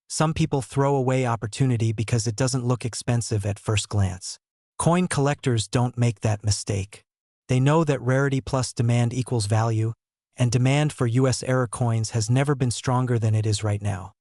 Some people throw away opportunity because it doesn't look expensive at first glance. Coin collectors don't make that mistake. They know that rarity plus demand equals value, and demand for US error coins has never been stronger than it is right now.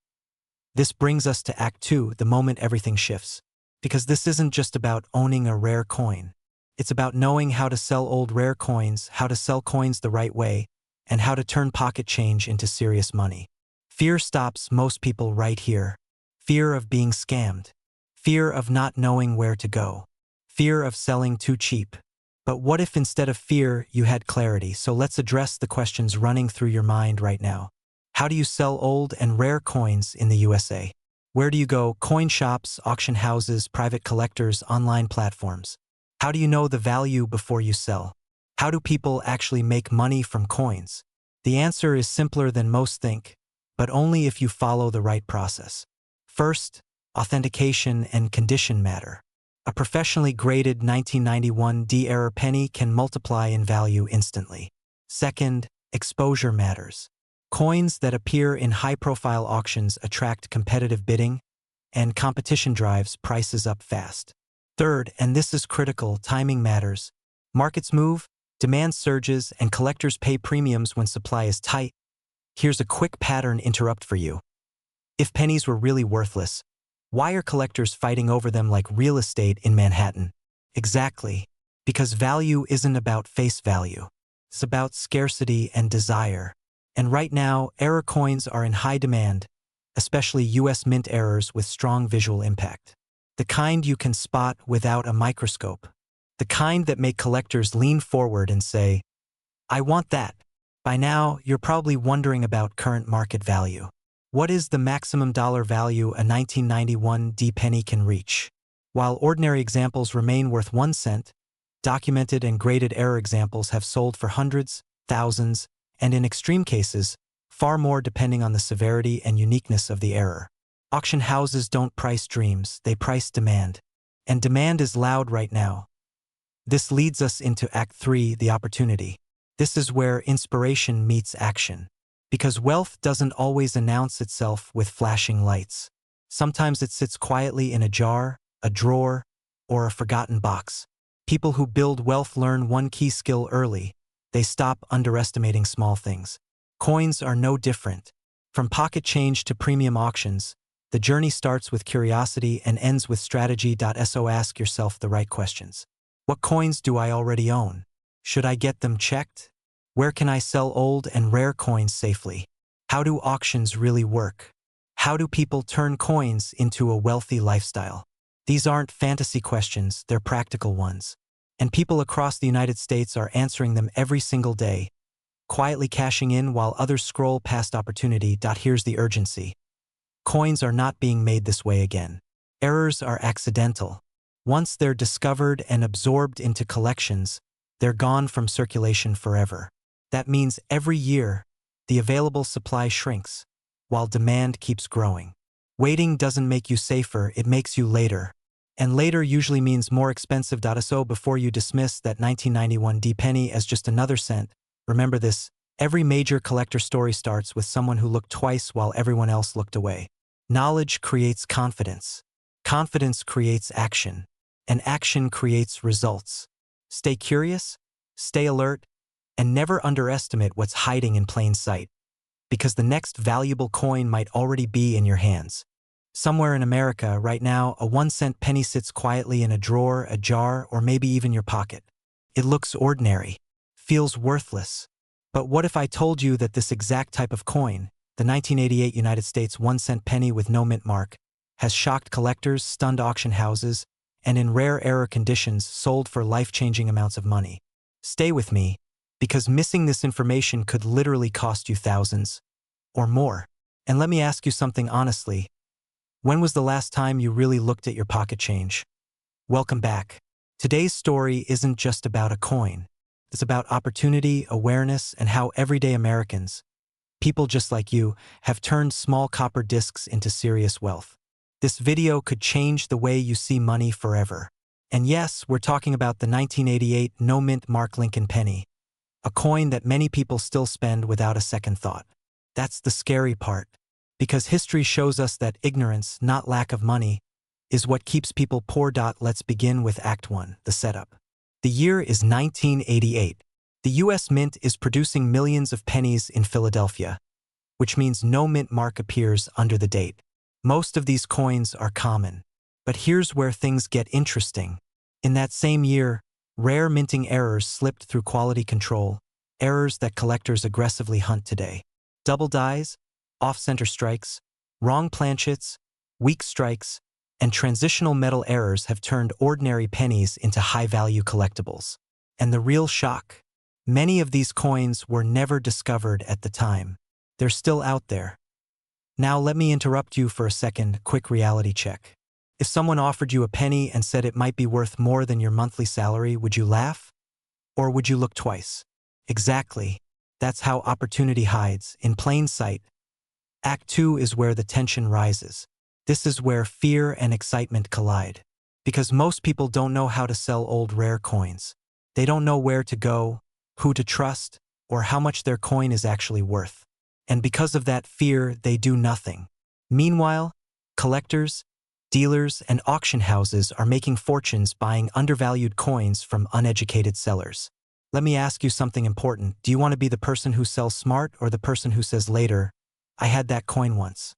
This brings us to Act 2, the moment everything shifts. Because this isn't just about owning a rare coin. It's about knowing how to sell old rare coins, how to sell coins the right way, and how to turn pocket change into serious money. Fear stops most people right here. Fear of being scammed. Fear of not knowing where to go. Fear of selling too cheap. But what if instead of fear, you had clarity? So let's address the questions running through your mind right now. How do you sell old and rare coins in the USA? Where do you go? Coin shops, auction houses, private collectors, online platforms. How do you know the value before you sell? How do people actually make money from coins? The answer is simpler than most think. but only if you follow the right process. First, authentication and condition matter. A professionally graded 1991 D-error penny can multiply in value instantly. Second, exposure matters. Coins that appear in high-profile auctions attract competitive bidding, and competition drives prices up fast. Third, and this is critical, timing matters. Markets move, demand surges, and collectors pay premiums when supply is tight. Here's a quick pattern interrupt for you. If pennies were really worthless, why are collectors fighting over them like real estate in Manhattan? Exactly. Because value isn't about face value. It's about scarcity and desire. And right now, error coins are in high demand, especially US Mint errors with strong visual impact. The kind you can spot without a microscope. The kind that make collectors lean forward and say, "I want that." By now, you're probably wondering about current market value. What is the maximum dollar value a 1991 D penny can reach? While ordinary examples remain worth 1 cent, documented and graded error examples have sold for hundreds, thousands, and in extreme cases, far more depending on the severity and uniqueness of the error. Auction houses don't price dreams, they price demand. And demand is loud right now. This leads us into Act 3, the opportunity. This is where inspiration meets action. Because wealth doesn't always announce itself with flashing lights. Sometimes it sits quietly in a jar, a drawer, or a forgotten box. People who build wealth learn one key skill early. They stop underestimating small things. Coins are no different. From pocket change to premium auctions, the journey starts with curiosity and ends with strategy. So ask yourself the right questions. What coins do I already own? Should I get them checked? Where can I sell old and rare coins safely? How do auctions really work? How do people turn coins into a wealthy lifestyle? These aren't fantasy questions, they're practical ones. And people across the United States are answering them every single day, quietly cashing in while others scroll past opportunity. Here's the urgency. Coins are not being made this way again. Errors are accidental. Once they're discovered and absorbed into collections, they're gone from circulation forever. That means every year, the available supply shrinks, while demand keeps growing. Waiting doesn't make you safer, it makes you later. And later usually means more expensive. So before you dismiss that 1991 D penny as just another cent, remember this: every major collector story starts with someone who looked twice while everyone else looked away. Knowledge creates confidence. Confidence creates action. And action creates results. Stay curious, stay alert, and never underestimate what's hiding in plain sight. Because the next valuable coin might already be in your hands. Somewhere in America, right now, a 1-cent penny sits quietly in a drawer, a jar, or maybe even your pocket. It looks ordinary, feels worthless. But what if I told you that this exact type of coin, the 1988 United States 1-cent penny with no mint mark, has shocked collectors, stunned auction houses, and in rare error conditions sold for life-changing amounts of money? Stay with me, because missing this information could literally cost you thousands or more. And let me ask you something honestly. When was the last time you really looked at your pocket change? Welcome back. Today's story isn't just about a coin. It's about opportunity, awareness, and how everyday Americans, people just like you, have turned small copper discs into serious wealth. This video could change the way you see money forever. And yes, we're talking about the 1988 no-mint mark Lincoln penny, a coin that many people still spend without a second thought. That's the scary part, because history shows us that ignorance, not lack of money, is what keeps people poor. Let's begin with Act 1, the setup. The year is 1988. The US Mint is producing millions of pennies in Philadelphia, which means no mint mark appears under the date. Most of these coins are common. But here's where things get interesting. In that same year, rare minting errors slipped through quality control, errors that collectors aggressively hunt today. Double dies, off-center strikes, wrong planchets, weak strikes, and transitional metal errors have turned ordinary pennies into high-value collectibles. And the real shock: many of these coins were never discovered at the time. They're still out there. Now let me interrupt you for a second, quick reality check. If someone offered you a penny and said it might be worth more than your monthly salary, would you laugh? Or would you look twice? Exactly. That's how opportunity hides, in plain sight. Act 2 is where the tension rises. This is where fear and excitement collide. Because most people don't know how to sell old rare coins. They don't know where to go, who to trust, or how much their coin is actually worth. And because of that fear, they do nothing. Meanwhile, collectors, dealers, and auction houses are making fortunes buying undervalued coins from uneducated sellers. Let me ask you something important. Do you want to be the person who sells smart or the person who says later, "I had that coin once"?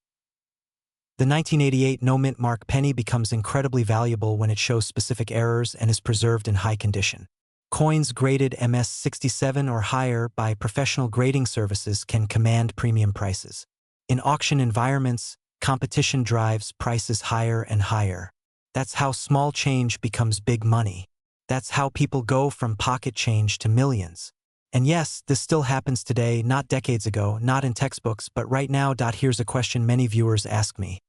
The 1988 no-mint mark penny becomes incredibly valuable when it shows specific errors and is preserved in high condition. Coins graded MS-67 or higher by professional grading services can command premium prices. In auction environments, competition drives prices higher and higher. That's how small change becomes big money. That's how people go from pocket change to millions. And yes, this still happens today, not decades ago, not in textbooks, but right now. Here's a question many viewers ask me.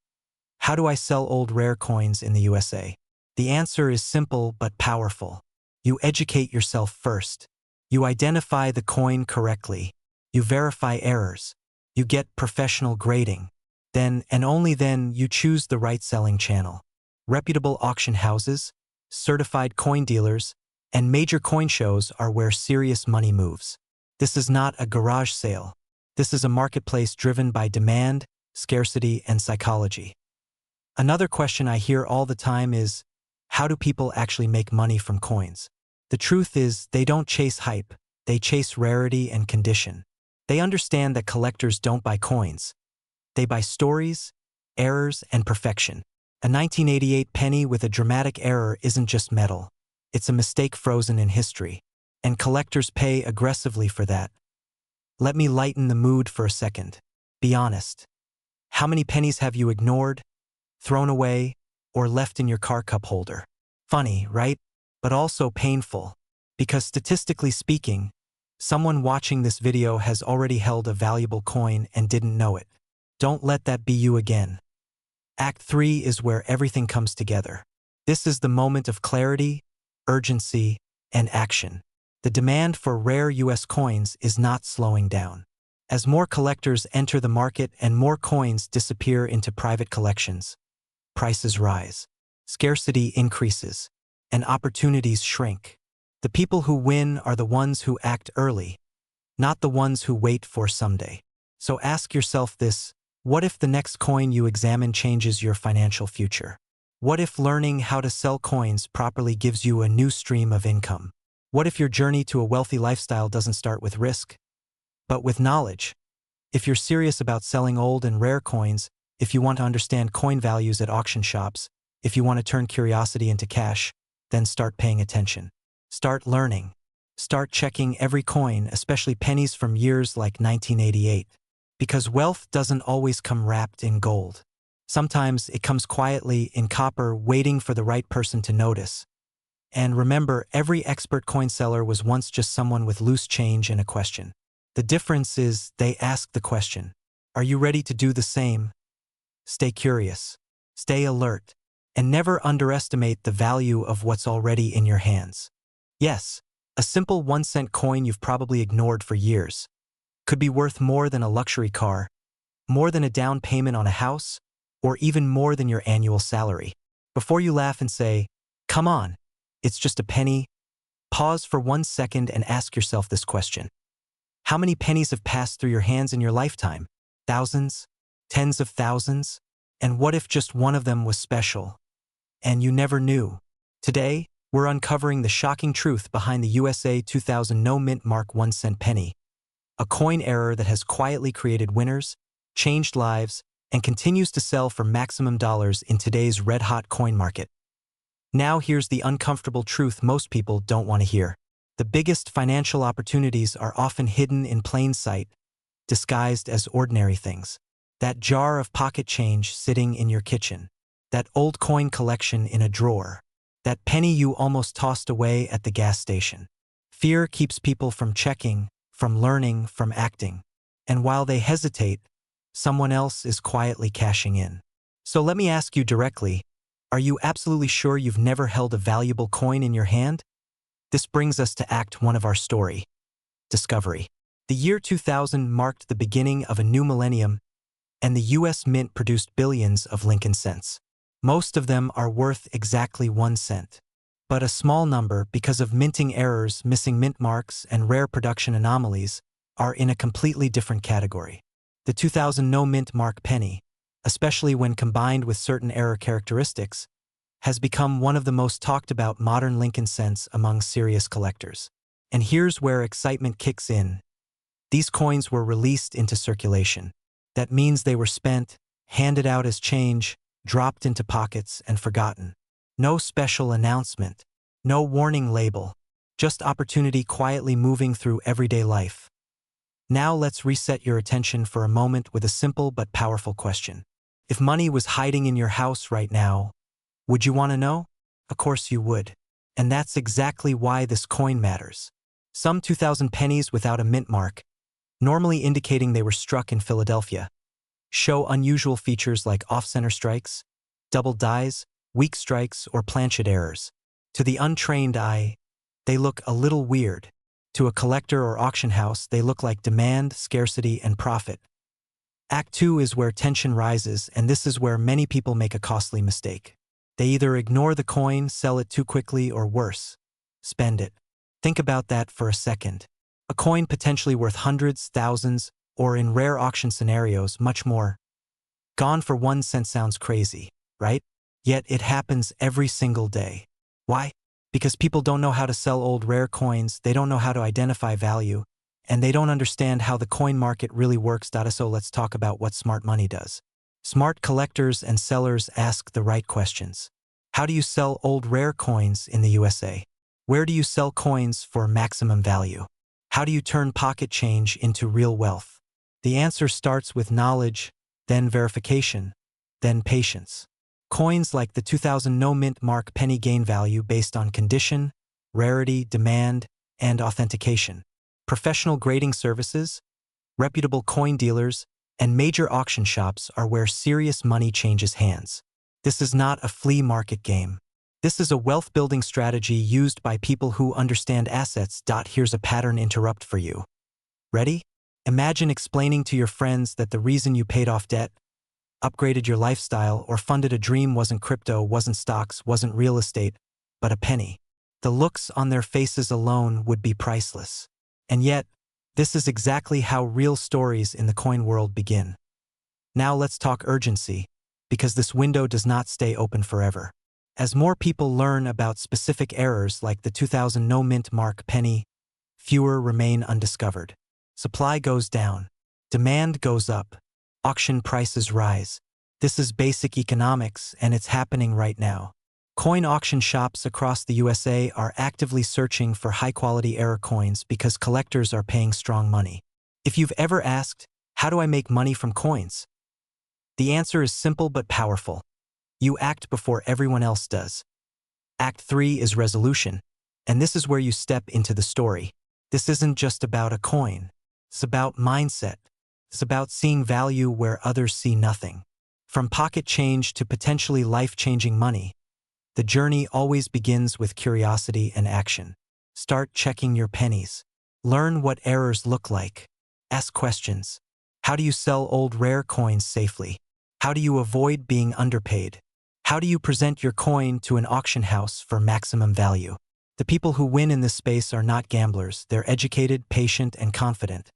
How do I sell old rare coins in the USA? The answer is simple but powerful. You educate yourself first. You identify the coin correctly. You verify errors. You get professional grading. Then, and only then, you choose the right selling channel. Reputable auction houses, certified coin dealers, and major coin shows are where serious money moves. This is not a garage sale. This is a marketplace driven by demand, scarcity, and psychology. Another question I hear all the time is, how do people actually make money from coins? The truth is, they don't chase hype, they chase rarity and condition. They understand that collectors don't buy coins. They buy stories, errors, and perfection. A 1988 penny with a dramatic error isn't just metal. It's a mistake frozen in history. And collectors pay aggressively for that. Let me lighten the mood for a second. Be honest. How many pennies have you ignored, thrown away, or left in your car cup holder? Funny, right? But also painful. Because statistically speaking, someone watching this video has already held a valuable coin and didn't know it. Don't let that be you again. Act 3 is where everything comes together. This is the moment of clarity, urgency, and action. The demand for rare US coins is not slowing down. As more collectors enter the market and more coins disappear into private collections, prices rise, scarcity increases, and opportunities shrink. The people who win are the ones who act early, not the ones who wait for someday. So ask yourself this: what if the next coin you examine changes your financial future? What if learning how to sell coins properly gives you a new stream of income? What if your journey to a wealthy lifestyle doesn't start with risk, but with knowledge? If you're serious about selling old and rare coins, if you want to understand coin values at auction shops, if you want to turn curiosity into cash, then start paying attention. Start learning. Start checking every coin, especially pennies from years like 1988. Because wealth doesn't always come wrapped in gold. Sometimes it comes quietly in copper, waiting for the right person to notice. And remember, every expert coin seller was once just someone with loose change and a question. The difference is they ask the question. Are you ready to do the same? Stay curious, stay alert, and never underestimate the value of what's already in your hands. Yes, a simple 1-cent coin you've probably ignored for years could be worth more than a luxury car, more than a down payment on a house, or even more than your annual salary. Before you laugh and say, "Come on, it's just a penny," pause for 1 second and ask yourself this question. How many pennies have passed through your hands in your lifetime? Thousands? Tens of thousands? And what if just one of them was special, and you never knew? Today, we're uncovering the shocking truth behind the USA 2000 no-mint mark 1-cent penny, a coin error that has quietly created winners, changed lives, and continues to sell for maximum dollars in today's red-hot coin market. Now here's the uncomfortable truth most people don't want to hear. The biggest financial opportunities are often hidden in plain sight, disguised as ordinary things. That jar of pocket change sitting in your kitchen, that old coin collection in a drawer, that penny you almost tossed away at the gas station. Fear keeps people from checking, from learning, from acting. And while they hesitate, someone else is quietly cashing in. So let me ask you directly, are you absolutely sure you've never held a valuable coin in your hand? This brings us to Act 1 of our story, discovery. The year 2000 marked the beginning of a new millennium, and the US Mint produced billions of Lincoln cents. Most of them are worth exactly 1 cent. But a small number, because of minting errors, missing mint marks, and rare production anomalies, are in a completely different category. The 2000 no-mint mark penny, especially when combined with certain error characteristics, has become one of the most talked about modern Lincoln cents among serious collectors. And here's where excitement kicks in. These coins were released into circulation. That means they were spent, handed out as change, dropped into pockets, and forgotten. No special announcement, no warning label, just opportunity quietly moving through everyday life. Now let's reset your attention for a moment with a simple but powerful question. If money was hiding in your house right now, would you want to know? Of course you would. And that's exactly why this coin matters. Some 2000 pennies without a mint mark, normally indicating they were struck in Philadelphia, show unusual features like off-center strikes, double dies, weak strikes, or planchet errors. To the untrained eye, they look a little weird. To a collector or auction house, they look like demand, scarcity, and profit. Act 2 is where tension rises, and this is where many people make a costly mistake. They either ignore the coin, sell it too quickly, or worse, spend it. Think about that for a second. A coin potentially worth hundreds, thousands, or in rare auction scenarios, much more. Gone for 1 cent sounds crazy, right? Yet it happens every single day. Why? Because people don't know how to sell old rare coins, they don't know how to identify value, and they don't understand how the coin market really works. So let's talk about what smart money does. Smart collectors and sellers ask the right questions. How do you sell old rare coins in the USA? Where do you sell coins for maximum value? How do you turn pocket change into real wealth? The answer starts with knowledge, then verification, then patience. Coins like the 2000 no-mint mark penny gain value based on condition, rarity, demand, and authentication. Professional grading services, reputable coin dealers, and major auction shops are where serious money changes hands. This is not a flea market game. This is a wealth-building strategy used by people who understand assets. Here's a pattern interrupt for you. Ready? Imagine explaining to your friends that the reason you paid off debt, upgraded your lifestyle, or funded a dream wasn't crypto, wasn't stocks, wasn't real estate, but a penny. The looks on their faces alone would be priceless. And yet, this is exactly how real stories in the coin world begin. Now let's talk urgency, because this window does not stay open forever. As more people learn about specific errors like the 2000 no-mint mark penny, fewer remain undiscovered. Supply goes down, demand goes up, auction prices rise. This is basic economics, and it's happening right now. Coin auction shops across the USA are actively searching for high-quality error coins because collectors are paying strong money. If you've ever asked, how do I make money from coins? The answer is simple but powerful. You act before everyone else does. Act 3 is resolution, and this is where you step into the story. This isn't just about a coin. It's about mindset. It's about seeing value where others see nothing. From pocket change to potentially life-changing money, the journey always begins with curiosity and action. Start checking your pennies. Learn what errors look like. Ask questions. How do you sell old rare coins safely? How do you avoid being underpaid? How do you present your coin to an auction house for maximum value? The people who win in this space are not gamblers. They're educated, patient, and confident.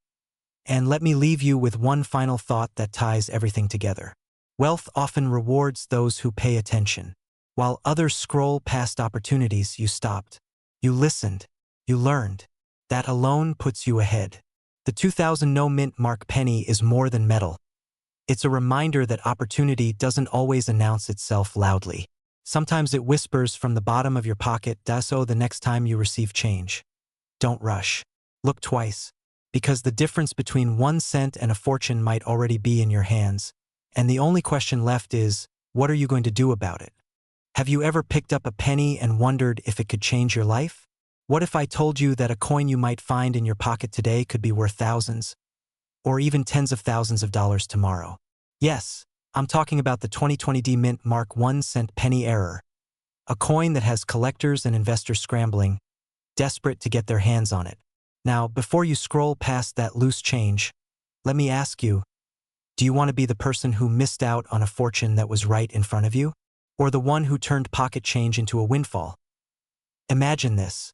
And let me leave you with one final thought that ties everything together. Wealth often rewards those who pay attention. While others scroll past opportunities, you stopped. You listened. You learned. That alone puts you ahead. The 2000 no-mint mark penny is more than metal. It's a reminder that opportunity doesn't always announce itself loudly. Sometimes it whispers from the bottom of your pocket. So the next time you receive change, don't rush. Look twice. Because the difference between 1 cent and a fortune might already be in your hands, and the only question left is, what are you going to do about it? Have you ever picked up a penny and wondered if it could change your life? What if I told you that a coin you might find in your pocket today could be worth thousands, or even tens of thousands of dollars tomorrow? Yes, I'm talking about the 2020 D-Mint Mark 1 cent penny error, a coin that has collectors and investors scrambling, desperate to get their hands on it. Now, before you scroll past that loose change, let me ask you, Do you want to be the person who missed out on a fortune that was right in front of you? Or the one who turned pocket change into a windfall? Imagine this.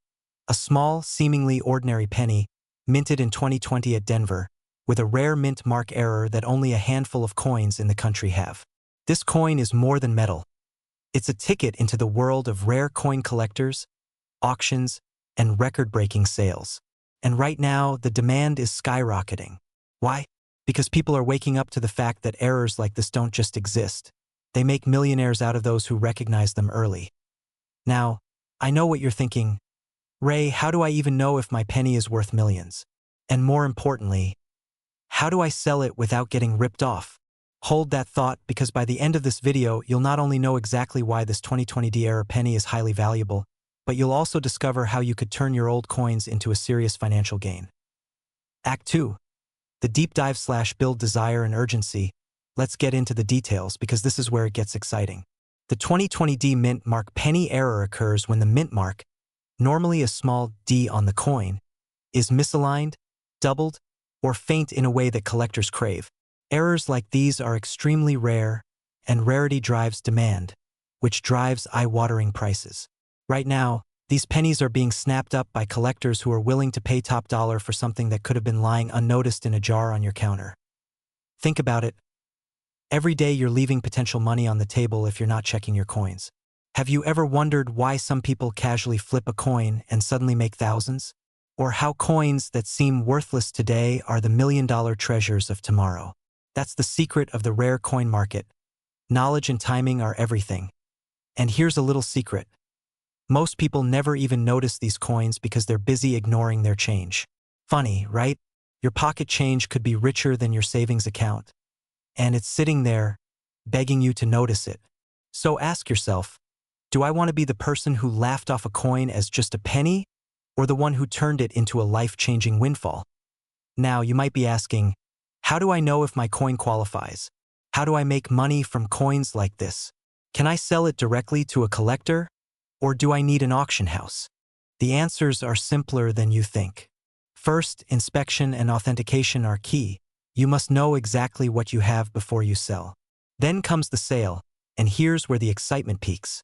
A small, seemingly ordinary penny, minted in 2020 at Denver, with a rare mint mark error that only a handful of coins in the country have. This coin is more than metal. It's a ticket into the world of rare coin collectors, auctions, and record-breaking sales. And right now, the demand is skyrocketing. Why? Because people are waking up to the fact that errors like this don't just exist. They make millionaires out of those who recognize them early. Now, I know what you're thinking. Ray, how do I even know if my penny is worth millions? And more importantly, how do I sell it without getting ripped off? Hold that thought, because by the end of this video, you'll not only know exactly why this 2020 era penny is highly valuable, but you'll also discover how you could turn your old coins into a serious financial gain. Act 2. The deep dive / build desire and urgency. Let's get into the details, because this is where it gets exciting. The 2020 D mint mark penny error occurs when the mint mark, normally a small d on the coin, is misaligned, doubled, or faint in a way that collectors crave. Errors like these are extremely rare, and rarity drives demand, which drives eye-watering prices. Right now, these pennies are being snapped up by collectors who are willing to pay top dollar for something that could have been lying unnoticed in a jar on your counter. Think about it. Every day you're leaving potential money on the table if you're not checking your coins. Have you ever wondered why some people casually flip a coin and suddenly make thousands? Or how coins that seem worthless today are the million-dollar treasures of tomorrow? That's the secret of the rare coin market. Knowledge and timing are everything. And here's a little secret. Most people never even notice these coins because they're busy ignoring their change. Funny, right? Your pocket change could be richer than your savings account. And it's sitting there, begging you to notice it. So ask yourself, do I want to be the person who laughed off a coin as just a penny, or the one who turned it into a life-changing windfall? Now, you might be asking, how do I know if my coin qualifies? How do I make money from coins like this? Can I sell it directly to a collector, or do I need an auction house? The answers are simpler than you think. First, inspection and authentication are key. You must know exactly what you have before you sell. Then comes the sale, and here's where the excitement peaks.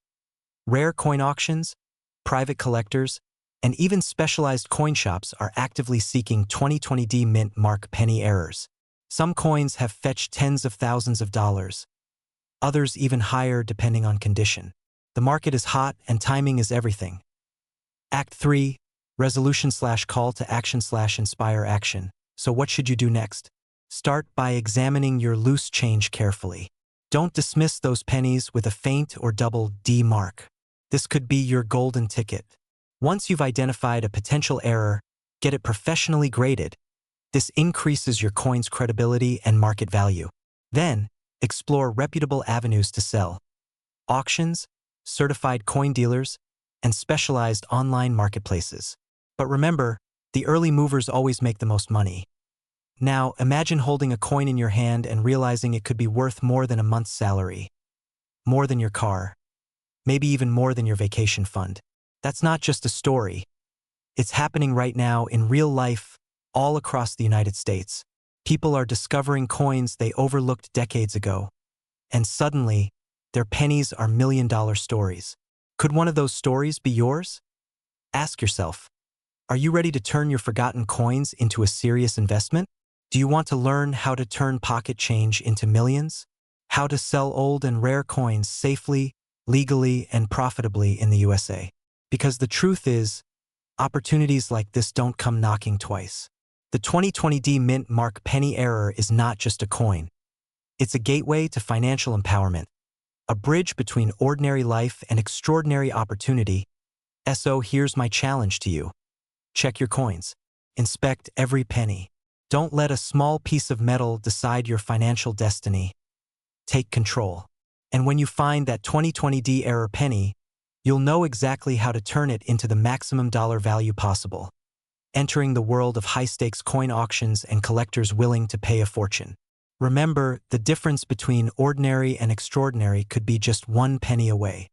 Rare coin auctions, private collectors, and even specialized coin shops are actively seeking 2020 D mint mark penny errors. Some coins have fetched tens of thousands of dollars, others even higher depending on condition. The market is hot and timing is everything. Act 3, resolution / call to action / inspire action. So what should you do next? Start by examining your loose change carefully. Don't dismiss those pennies with a faint or double D mark. This could be your golden ticket. Once you've identified a potential error, get it professionally graded. This increases your coin's credibility and market value. Then, explore reputable avenues to sell. Auctions, certified coin dealers, and specialized online marketplaces. But remember, the early movers always make the most money. Now, imagine holding a coin in your hand and realizing it could be worth more than a month's salary, more than your car, maybe even more than your vacation fund. That's not just a story. It's happening right now in real life, all across the United States. People are discovering coins they overlooked decades ago, and suddenly, their pennies are million-dollar stories. Could one of those stories be yours? Ask yourself, are you ready to turn your forgotten coins into a serious investment? Do you want to learn how to turn pocket change into millions? How to sell old and rare coins safely, legally, and profitably in the USA? Because the truth is, opportunities like this don't come knocking twice. The 2020 D mint mark penny error is not just a coin. It's a gateway to financial empowerment, a bridge between ordinary life and extraordinary opportunity. So here's my challenge to you. Check your coins. Inspect every penny. Don't let a small piece of metal decide your financial destiny. Take control. And when you find that 2020 D error penny, you'll know exactly how to turn it into the maximum dollar value possible, entering the world of high-stakes coin auctions and collectors willing to pay a fortune. Remember, the difference between ordinary and extraordinary could be just one penny away.